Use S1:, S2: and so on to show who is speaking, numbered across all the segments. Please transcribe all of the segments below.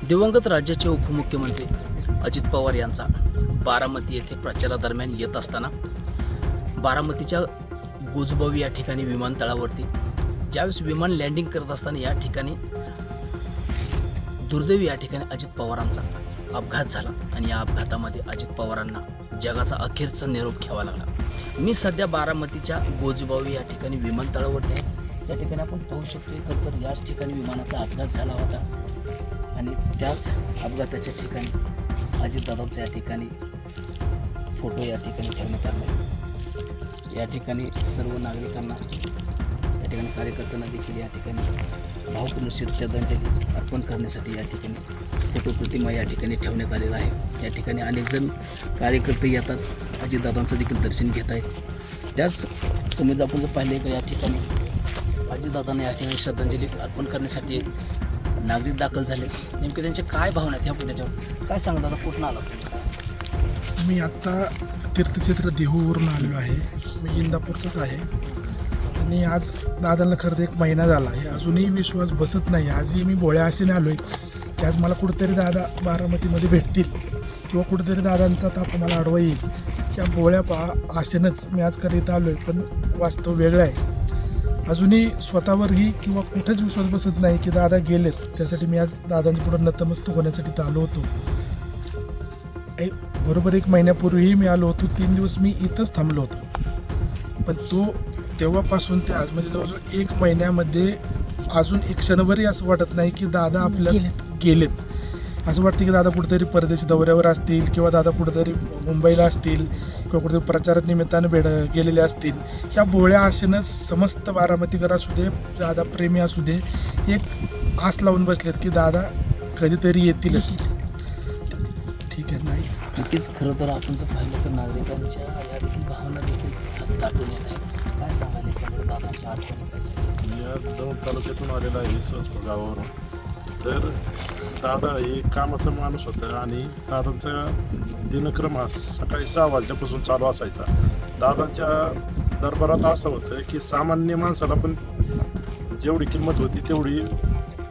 S1: दिवंगत राज्याचे उपमुख्यमंत्री अजित पवार यांचा बारामती येथे प्रचारादरम्यान येत असताना बारामतीच्या गोजबावी या ठिकाणी विमानतळावरती ज्यावेळेस विमान लँडिंग करत असताना या ठिकाणी दुर्दैवी या ठिकाणी अजित पवारांचा अपघात झाला आणि या अपघातामध्ये अजित पवारांना जगाचा अखेरचा निरोप घ्यावा लागला। मी सध्या बारामतीच्या गोजबावी या ठिकाणी विमानतळावरती आहे। या ठिकाणी आपण पाहू शकतो तर याच ठिकाणी विमानाचा अपघात झाला होता आणि त्याच अपघाताच्या ठिकाणी अजितदादांचा या ठिकाणी फोटो या ठिकाणी ठेवण्यात आला आहे। या ठिकाणी सर्व नागरिकांना या ठिकाणी कार्यकर्त्यांना देखील या ठिकाणी भावपूर्ण श्रद्धांजली अर्पण करण्यासाठी या ठिकाणी फोटो प्रतिमा या ठिकाणी ठेवण्यात आलेला आहे। या ठिकाणी अनेक जण कार्यकर्ते येतात, अजितदादांचं देखील दर्शन घेत आहेत। त्याच समोर आपण जर पाहिले तर या ठिकाणी अजितदादांना या ठिकाणी श्रद्धांजली अर्पण करण्यासाठी नागरिक दाखल झाले। नेमके त्यांचे काय भावना आहेत ह्या त्याच्यावर काय सांगा दादा, कुठून आला?
S2: मी आत्ता तीर्थक्षेत्र देहूवरून आलेलो आहे। मी इंदापूरचाच आहे आणि आज दादांना खरं एक महिना झाला आहे, अजूनही विश्वास बसत नाही। आजही मी भोळ्या आशेने आलो आहे की आज मला कुठेतरी दादा बारामतीमध्ये भेटतील किंवा कुठेतरी दादांचा ताप मला अडवा येईल। त्या भोळ्या आशेनंच मी आज करीत आलो आहे, पण वास्तव वेगळं आहे। अजूनही स्वतःवरही किंवा कुठेच विश्वास बसत नाही की दादा गेलेत। त्यासाठी मी आज दादांच्या पुढे नतमस्तक होण्यासाठी तर आलो होतो। बरोबर एक महिन्यापूर्वीही मी आलो होतो, 3 दिवस मी इथंच थांबलो होतो। पण तेव्हापासून ते आज म्हणजे जवळजवळ 1 महिन्यामध्ये अजून एक क्षणभरही असं वाटत नाही की दादा आपल्या गेलेत। असं वाटतं की दादा कुठेतरी परदेशी दौऱ्यावर असतील किंवा दादा कुठेतरी मुंबईला असतील किंवा कुठेतरी प्रचारानिमित्तानं गेलेले असतील। ह्या भोळ्या आशेनं समस्त बारामतीकर असू दे, दादा प्रेमी असू दे, एक आस लावून बसलेत की दादा कधीतरी येतीलच। ठीक आहे, नाही
S1: नक्कीच खरं तर आपण जर पाहिलं तर नागरिकांच्या या देखील भावना देखील दाटून येत आहेत। काय सांगाल एखाद्या दादांच्या आठवणी?
S3: मी आज दौंड तालुक्यातून आलेला आहे सहजपूर गावावरून। तर दादा हे कामाचा माणूस होता आणि दादांचा दिनक्रम हा सकाळी 6 वाजल्यापासून चालू असायचा। दादांच्या दरबारात असं होतं की सामान्य माणसाला पण जेवढी किंमत होती तेवढी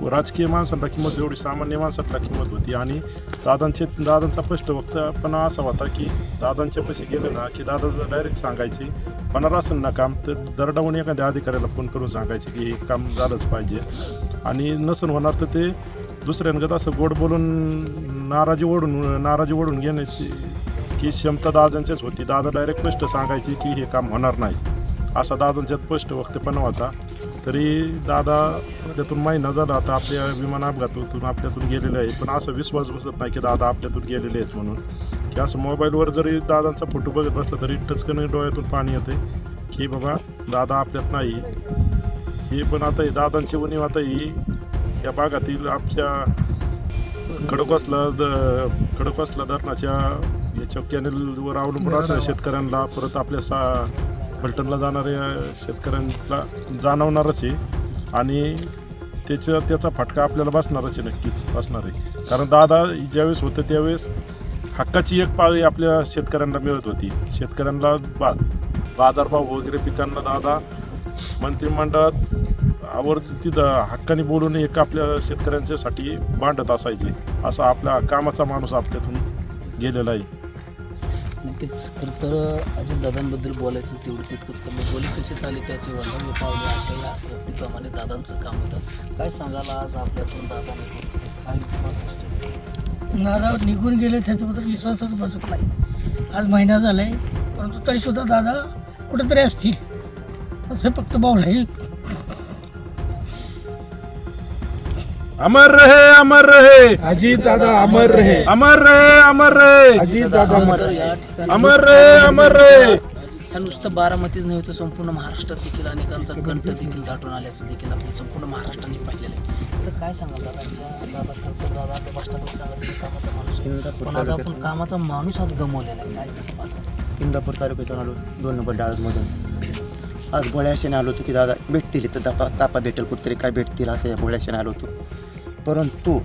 S3: राजकीय माणसांना किंमत, जेवढी सामान्य माणसाला किंमत होती। आणि दादांचा स्पष्ट वक्तव्यपणा असा होता की दादांच्या पैसे गेले ना की दादा डायरेक्ट सांगायचे, होणार असेल ना काम तर दरडावून एखाद्या अधिकाऱ्याला फोन करून सांगायचे की हे काम झालंच पाहिजे, आणि नसेल होणार तर ते दुसऱ्यांगत असं गोड बोलून नाराजी ओढून घेण्याची की क्षमता दादांच्याच होती। दादा डायरेक्ट स्पष्ट सांगायची की हे काम होणार नाही, असा दादांच्यात स्पष्ट वक्तव्यपणा होता। तरी दादा त्यातून महिना झाला आता आपल्या विमान अपघातातून आपल्यातून गेलेले आहे, पण असं विश्वास बसत नाही की दादा आपल्यातून गेलेले आहेत म्हणून। की असं मोबाईलवर जरी दादांचा फोटो बघत बसला तरी टचकन डोळ्यातून पाणी येते की बाबा दादा आपल्यात नाही। हे पण आता दादांची उणीव आता ही या भागातील आमच्या खडकवासला धरणाच्या याच्या कॅनेलवर अवलंबून असणाऱ्या शेतकऱ्यांना, परत आपल्या फलटणला जाणाऱ्या शेतकऱ्यांना जाणवणारच आहे आणि त्याचा फटका आपल्याला बसणारच आहे, नक्कीच बसणार आहे। कारण दादा ज्यावेळेस होतं त्यावेळेस हक्काची एक पाळी आपल्या शेतकऱ्यांना मिळत होती। शेतकऱ्यांना बाजारभाव वगैरे पिकांना दादा मंत्रिमंडळात तिथं हक्काने बोलून एक आपल्या शेतकऱ्यांच्यासाठी मांडत असायचे। असा आपला कामाचा माणूस आपल्यातून गेलेला आहे।
S1: नक्कीच खरं तर अजितदादांबद्दल बोलायचं तेवढं तितकंच कमी, बोली कसे चालले त्याचे वर्णन पावले अशा या प्रमाणे दादांचं काम होतं। काय सांगाल आज आपल्यातून दादा काय विश्वास?
S4: दादा निघून गेले त्याच्याबद्दल विश्वासच बसत नाही। आज महिना झाला आहे, परंतु तरीसुद्धा दादा कुठेतरी असतील असं फक्त बावलं आहे।
S3: अमर रहे
S2: अजित दादा अमर रहे,
S3: अमर रहे
S2: अजित दादा अमर
S1: तर
S2: रहे,
S1: या ठिकाणी
S3: अमर रहे।
S1: ह्या नुसतं बारामतीच नव्हे तर संपूर्ण महाराष्ट्रात देखील अनेकांचा कंठ देखील दाटून आल्याचं देखील आपण संपूर्ण महाराष्ट्राने पाहिलेलं आहे। तर काय सांगाल दादा खरं दादा आपल्या भाषणातून सांगायचं की कामाचा माणूस आहे, पण आज आपण कामाचा माणूस आज गमवलेला आहे। काय कसं पाहतो?
S5: इंदापूर तालुक्यातून आलो 2 नंबर डाळमधून। आज भोळ्याशाने आलो होतो की दादा भेटतील तर तापा भेटेल कुठेतरी काय भेटतील असं या भोळ्याशाने आलो होतो, परंतु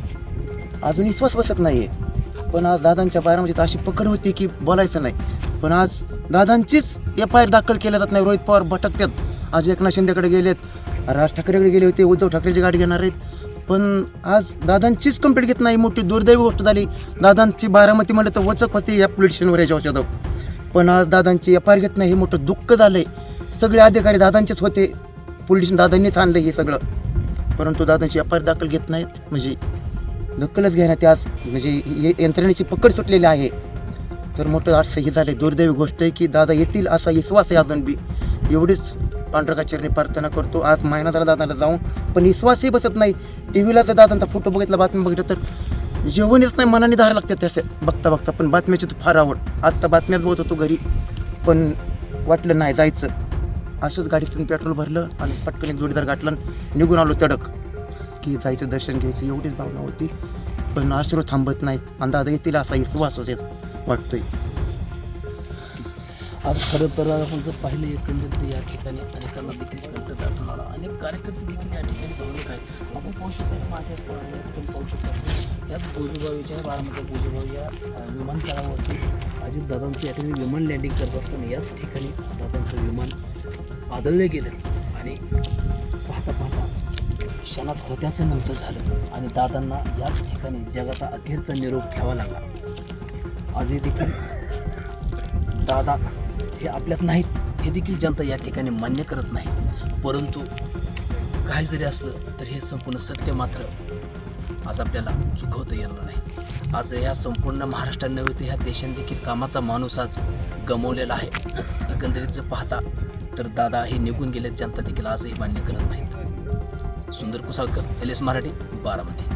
S5: अजून विश्वास बसत नाही आहे। पण आज दादांच्या बारामतीत अशी पकड होती की बोलायचं नाही, पण आज दादांचीच FIR दाखल केल्या जात नाही। रोहित पवार भटकतात, आज एकनाथ शिंदेकडे गेलेत, राज ठाकरेकडे गेले होते, उद्धव ठाकरेची गाडी घेणार आहेत, पण आज दादांचीच कंप्लेंट घेत नाही. मोठी दुर्दैवी गोष्ट झाली. दादांची बारामती म्हणलं तर वचक होती या पोलीस स्टेशनवर याच्या औषधावर, पण आज दादांची एफ आय आर घेत नाही. हे मोठं दुःख झालंय. सगळे अधिकारी दादांचेच होते, पोलीस दादांनीच आणलं हे सगळं, परंतु दादांची एफ आय आर दाखल घेत नाहीत. म्हणजे दखलच घेण्यात आज म्हणजे यंत्रणेची पकड सुटलेली आहे. तर मोठं असं हे झालं. दुर्दैवी गोष्ट आहे की दादा येतील असा विश्वास आहे अजून बी. एवढीच पांढरका चरणी प्रार्थना करतो. आज महिना झाला दादाला जाऊन, पण विश्वासही बसत नाही. टी व्हीला जर दादांचा फोटो बघितला, बातमी बघितलं तर जेवणच नाही, मनाने धार लागते तसे बघता बघता. पण बातम्याची तर फार आवड. आत्ता बातम्याच बघत होतो घरी, पण वाटलं नाही जायचं. असंच गाडीतून पेट्रोल भरलं आणि पटकन एक जोडीदार गाठलं, निघून आलो तडक की जायचं दर्शन घ्यायचं, एवढीच भावना होती. पण अश्रू थांबत नाहीत आणि दादा येतील असा विश्वासच वाटतोय.
S1: आज खरं तर आपण जर पाहिलं एकंदरीत या ठिकाणी अनेकांना देखील कंटक दाखवून आला. अनेक कार्यकर्ते देखील या ठिकाणी पाहून काय आपण पाहू शकतो. माझ्या आपण पाहू शकतो याच गोजूबावीच्या बारामती गोजूबावी या विमानतळावरती अजितदादांचं या ठिकाणी विमान लँडिंग करत असताना याच ठिकाणी दादांचं विमान आदळलं गेलं आणि पाहता पाहता क्षणात होत्याचं नव्हतं झालं आणि दादांना याच ठिकाणी जगाचा अखेरचा निरोप घ्यावा लागला. आजही देखील दादा हे आपल्यात नाहीत हे देखील जनता या ठिकाणी मान्य करत नाही. परंतु काय जरी असलं तर हे संपूर्ण सत्य मात्र आज आपल्याला चुकवता येणार नाही. आज या संपूर्ण महाराष्ट्रात नव्हे तर ह्या देशात देखील कामाचा माणूस आज गमावलेला आहे. एकंदरीत जर पाहता तर दादा हे निघून गेलेत, जनता देखील आजही मान्य करत नाहीत. सुंदर कुसाळकर, LS मराठी, बारामती.